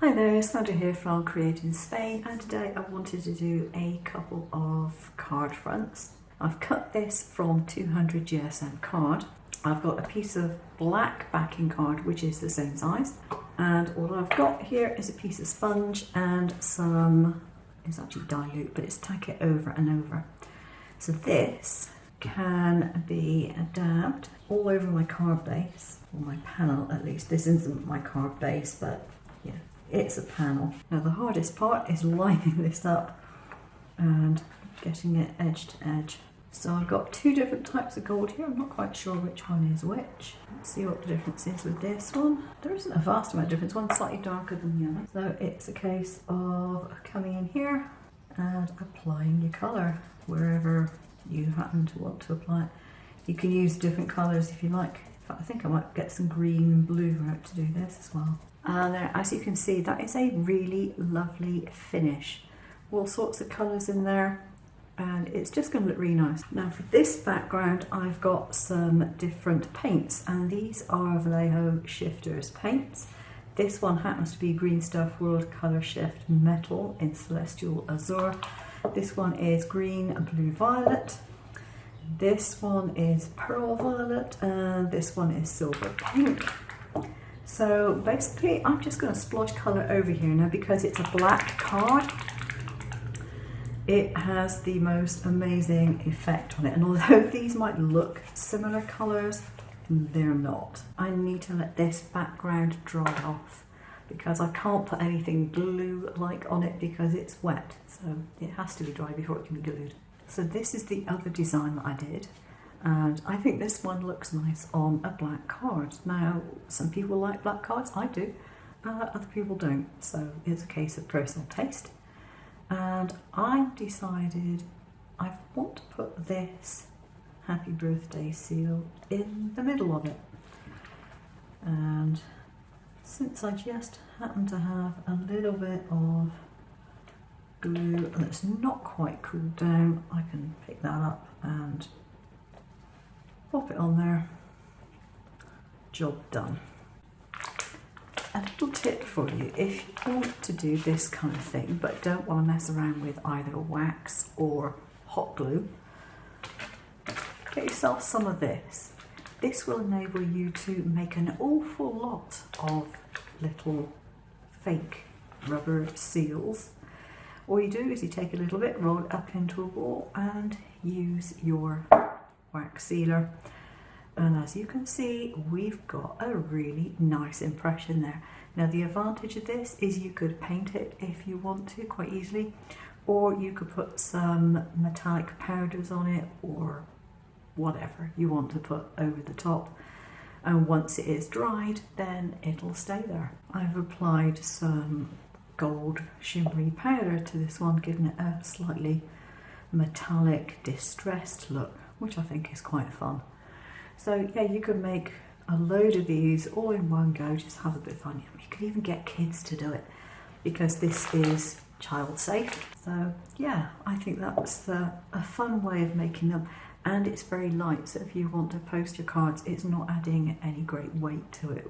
Hi there, it's Sandra here from Create in Spain, and today I wanted to do a couple of card fronts. I've cut this from 200 GSM card. I've got a piece of black backing card which is the same size, and all I've got here is a piece of sponge and some, it's actually dilute, but it's tack it over and over. So this can be dabbed all over my card base, or my panel at least. This isn't my card base, but yeah, it's a panel. Now the hardest part is lining this up and getting it edge to edge. So I've got two different types of gold here. I'm not quite sure which one is which. Let's see what the difference is with this one. There isn't a vast amount of difference. One's slightly darker than the other. So it's a case of coming in here and applying your colour wherever you happen to want to apply it. You can use different colours if you like. In fact, I think I might get some green and blue out to do this as well. And as you can see, that is a really lovely finish. All sorts of colours in there, and it's just going to look really nice. Now for this background, I've got some different paints, and these are Vallejo Shifters paints. This one happens to be Green Stuff World Colour Shift Metal in Celestial Azure. This one is Green Blue Violet. This one is Pearl Violet, and this one is Silver Pink. So basically I'm just going to splotch colour over here now because it's a black card. It has the most amazing effect on it, and although these might look similar colours, they're not. I need to let this background dry off because I can't put anything glue-like on it because it's wet, so it has to be dry before it can be glued. So this is the other design that I did, and I think this one looks nice on a black card. Now, some people like black cards, I do, other people don't, so it's a case of personal taste. And I've decided I want to put this happy birthday seal in the middle of it. And since I just happen to have a little bit of glue that's not quite cooled down, I can pick that up and pop it on there. Job done. A little tip for you, if you want to do this kind of thing but don't want to mess around with either wax or hot glue, get yourself some of this. This will enable you to make an awful lot of little fake rubber seals. All you do is you take a little bit, roll it up into a ball and use your wax sealer. And as you can see, we've got a really nice impression there. Now the advantage of this is you could paint it if you want to quite easily, or you could put some metallic powders on it or whatever you want to put over the top. And once it is dried, then it'll stay there. I've applied some gold shimmery powder to this one, giving it a slightly metallic distressed look, which I think is quite fun. So yeah, you could make a load of these all in one go, just have a bit of fun. You can even get kids to do it because this is child safe. So yeah, I think that's a fun way of making them, and it's very light, so if you want to post your cards, it's not adding any great weight to it.